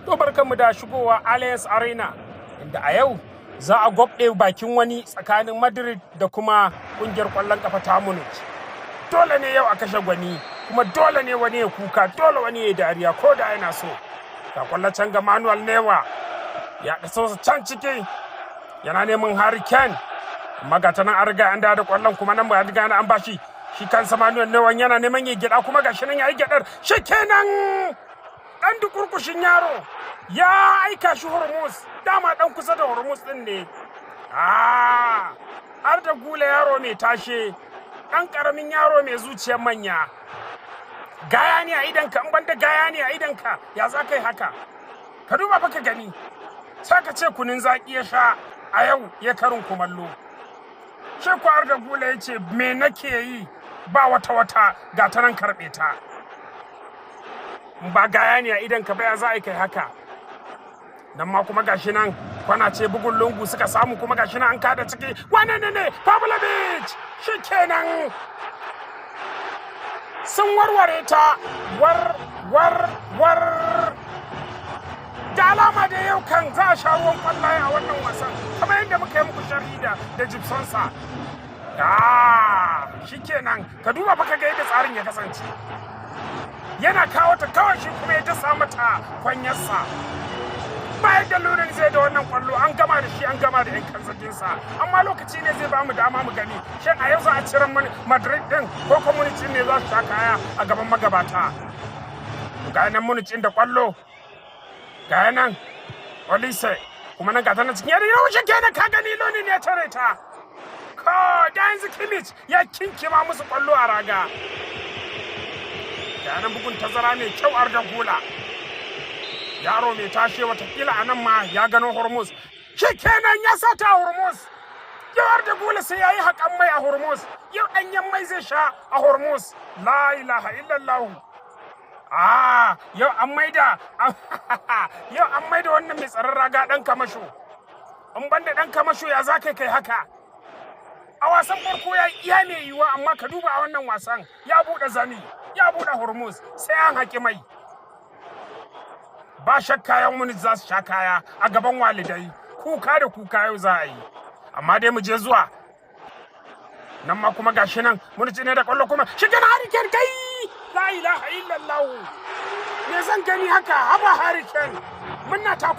To barkanmu da shigowa Allianz Arena inda a yau za a gwabɗe bakin wani tsakanin Madrid da kuma kungiyar ƙwallon kafa ta Munich. Dole ne yau a kashe gwani kuma dole ne wani ya kuka, dole wani ya dariya ko da yana so. Ga ƙwallon can ga Manuel Neuer ya ɗaso can ciki yana neman Harry Kane. Amma ga ta nan an riga an da ƙwallon kuma nan ba riga an bashi. Shi kansa Manuel Neuer yana neman ya gyaɗa kuma gashi nan ya yi gyaɗar. Shi kenan ɗan dukurkushin yaro ya aika shi Hormuz, dama ɗan kusa da Hormuz ɗin ne. Arda Güler yaro mai tashe, ɗan ƙaramin yaro mai zuciyar manya. Gaya ne a idanka, in banda gaya ne a idanka, ya za ka yi haka? Ka duba fa ka gani, sai ka ce kunun zaƙi ya sha a yau ya karin kumallo. Shi ko Arda Güler ya ce, me nake yi ba wata ga ta nan karɓe ta. Ba gaya ne a idanka ba ya za a kai haka. Nan ma kuma gashi nan kwana ce bugun lungu suka samu kuma gashi nan an kada ciki. Wane ne Pavlovic shikenan sun warware ta war da alama da yau kan za a sha ruwan kwallaye a wannan wasan kamar yadda muka yi muku sharhi da Gibson sa. Shikenan ka duba fa ka ga yadda tsarin ya kasance. Yana kawo ta kawai shi kuma ya dasa mata kwanyarsa. Bayan da Lunin zai da wannan kwallo an gama da shi an gama da 'yan kanzaginsa, amma lokaci ne zai bamu dama mu gani shin a yau za a cire Madrid din ko community ne za su sha kaya a gaban magabata. Ga nan Munich da kwallo, ga nan Olise kuma nan ga ta nan cikin yadda yau shi kenan ka gani Lunin ya tare ta. Ko da yanzu Kimmich ya kinkima musu kwallo a raga. Ga nan bugun tazara ne kyau Arda Güler. Yaro mai tashe watakila a nan ma ya gano Hormuz. Shi kenan ya sata Hormuz. Yau Arda Güler sai ya yi haƙan mai a Hormuz. Yau ɗanyen mai zai sha a Hormuz. La ilaha illallah. Yau an maida wannan mai tsaron raga ɗan kamasho. In banda ɗan kamasho ya za kai haka. A wasan farko ya iya mai yiwuwa amma ka duba a wannan wasan ya buɗe zani, ya buɗe Hormuz sai an haƙi mai. Ba shakka yan Munich za su sha kaya a gaban walidai, kuka da kuka yau za a yi. Amma dai mu je zuwa nan ma kuma gashi nan Munich ne da kwallo kuma shi gana Harry Kane kai la ilaha illallah. Me zan gani haka haba Harry Kane murna ta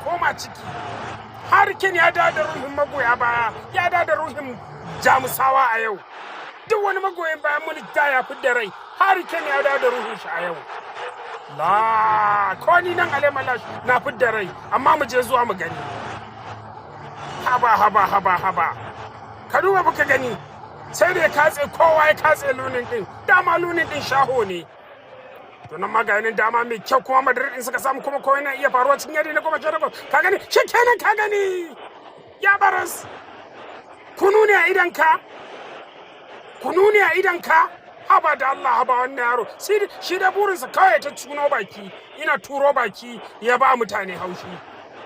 koma ciki. Harry Kane ya da ruhin magoya baya, ya da ruhin Jamusawa a yau. Duk wani magoyin bayan Munich da ya fidda rai, Harry Kane ya da ruhin shi a yau. Ko ni nan Alemalash na fidda rai, amma mu je zuwa mu gani. Haba. Ka duba baka gani, sai da ya katse kowa ya katse Lunin din, dama Lunin din shaho ne. To nan maganin dama mai kyau kuma Madrid din suka samu kuma kowa yana iya faruwa cikin yadi na goma sha takwas. Ka gani, shi kenan ka gani. Ya baras. Kunu ne a idanka. Haba da Allah haba wannan yaro. Shi da burinsa kawai ta cuno baki, ina turo baki ya ba mutane haushi.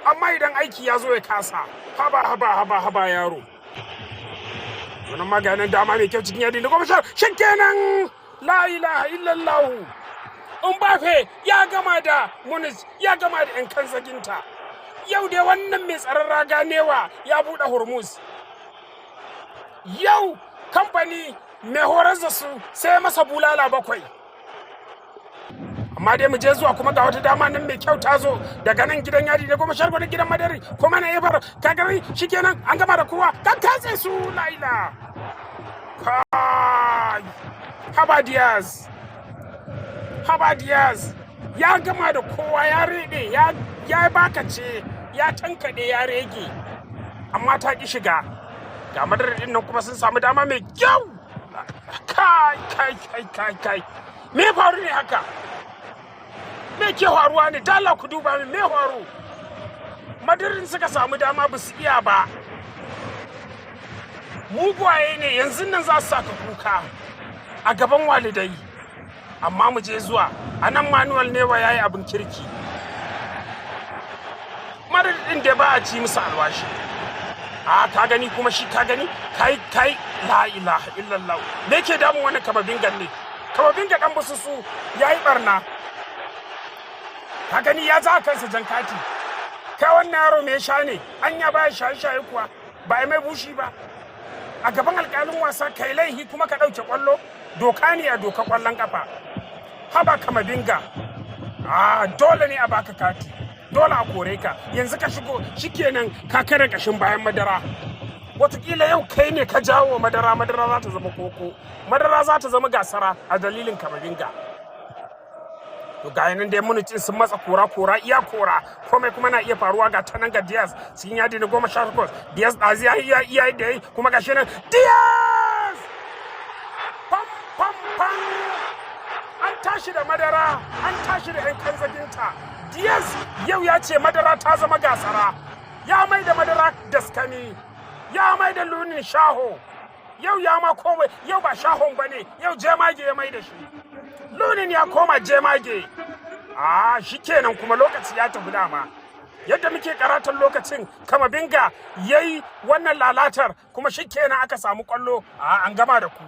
Amma idan aiki ya zo ya kasa. Haba yaro. Wannan maganin dama mai kyau cikin yadi na goma sha. Shi kenan. La ilaha illallah. Mbappe ya gama da Munich, ya gama da 'yan kanzaginta. Yau dai wannan mai tsaron raga Neuer ya buɗe Hormuz. Yau kamfani mai horar da su sai masa bulala 7. Amma dai mu je zuwa kuma ga wata dama nan mai kyau ta zo daga nan gidan yadi da goma shargo da gidan madari kuma na yabar ka gani shikenan an gama da kowa kan katse su laila. Kai Haba Diaz ya gama da kowa ya rede ya bakace ya tankade ya rege amma ta ki shiga. Ga madari din nan kuma sun samu dama mai kyau. Kai me faru ne haka? Me ke faruwa ne? Dala ku duba me faru? Madarin suka samu dama ba su iya ba. Mugaye ne yanzu nan za su saka kuka a gaban walidai. Amma mu je zuwa anan Manuel Neuer yayi abin kirki. Madarin da ba a ci musu alwashi. Ka gani kuma shi ka gani kai la ilaha illallah. Me yake damun wani kababin ganne? Kababin ga dan bususu yayi barna. ka gani ya za kansa jan kati. Kai wannan yaro me sha ne, anya ba shaye-shaye kuwa, ba mai bushi ba. A gaban alƙalin wasa kai laihi kuma ka ɗauke ƙwallo, doka ne a doka ƙwallon ƙafa. Haba Kamavinga, dole ne a baka kati, dole a kore ka, yanzu ka shigo shikenan ka kare ƙashin bayan madara. Wataƙila yau kai ne ka jawo madara za ta zama koko, madara za ta zama gasara a dalilin Kamavinga. To ga yanan dai Munich sun matsa kora iya kora, komai kuma na iya faruwa. Ga tanan ga Diaz sun yadi na 18, Diaz ɗazi ya iya da yi kuma ga shi nan Diaz pam pam pam, an tashi da madara, an tashi da 'yan kanzaginta. Diaz yau ya ce madara ta zama gasara, ya mai da madara daskani, ya mai da lunin shaho, yau ya ma komai, yau ba shahon bane, yau jemage ya mai da shi, lunin ya koma jemage. Shikenan kuma lokaci ya tafi dama. Yadda muke karatun lokacin Kamavinga yayi wannan lalatar kuma shikenan aka samu kwallo, an gama da ku,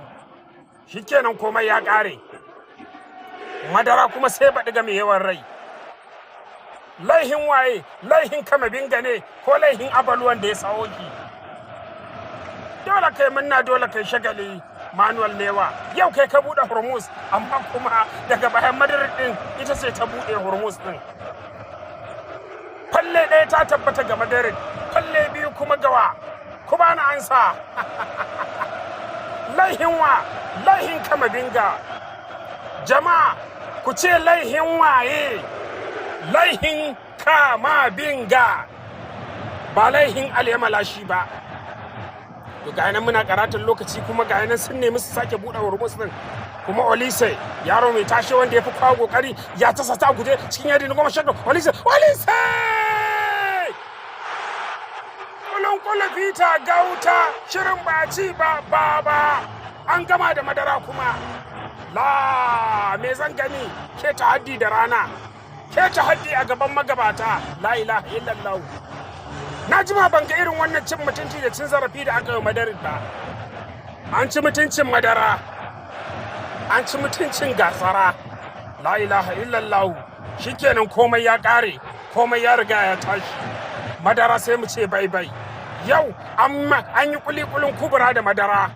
shikenan komai ya kare. Madara kuma sai baɗi ga mai yawan rai. Laihin waye? Laihin Kamavinga ne ko laihin Abaluwan da ya sawo shi? Dole kai munna, dole kai shagali. Manuel Neuer yau kai ka buɗe Hormuz, amma kuma daga bayan Madrid ɗin ita ce ta buɗe Hormuz ɗin. Falle ɗaya ta tabbata ga Madrid, falle biyu kuma gawa. Ku bani ansa. Laihin wa? Laihin Kamavinga. Jama'a ku ce laihin waye? Laihin Kamavinga, ba laihin Alyamalashi ba. To ga nan muna karatun lokaci kuma ga nan sun nemi su sake buɗe Hormuz din, kuma Olise yaro mai tashi wanda ya fi kawo kokari ya tasa ta guje cikin yadi na 10. Olise kulun fita gauta, shirin ba ci ba an gama da madara kuma. Me zan gani, ke ta haddi da rana, ke ta haddi a gaban magabata. La ilaha illallah. Na jima ban ga irin wannan cin mutunci da cin zarafi da aka yi Madrid ba. An ci mutuncin madara, an ci mutuncin gasara. La ilaha illallah. Shikenan komai ya ƙare, komai ya riga ya tashi. Madara sai mu ce bai bai. Yau an yi kulikulin kubura da madara.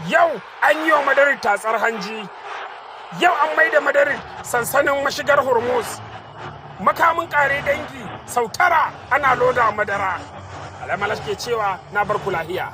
Yau an yi wa Madrid tatsar hanji. Yau an mai da Madrid sansanin mashigar Hormuz. Makamin kare dangi sau 9 ana loda madara. Alyamalashi ke cewa na bar ku lahiya.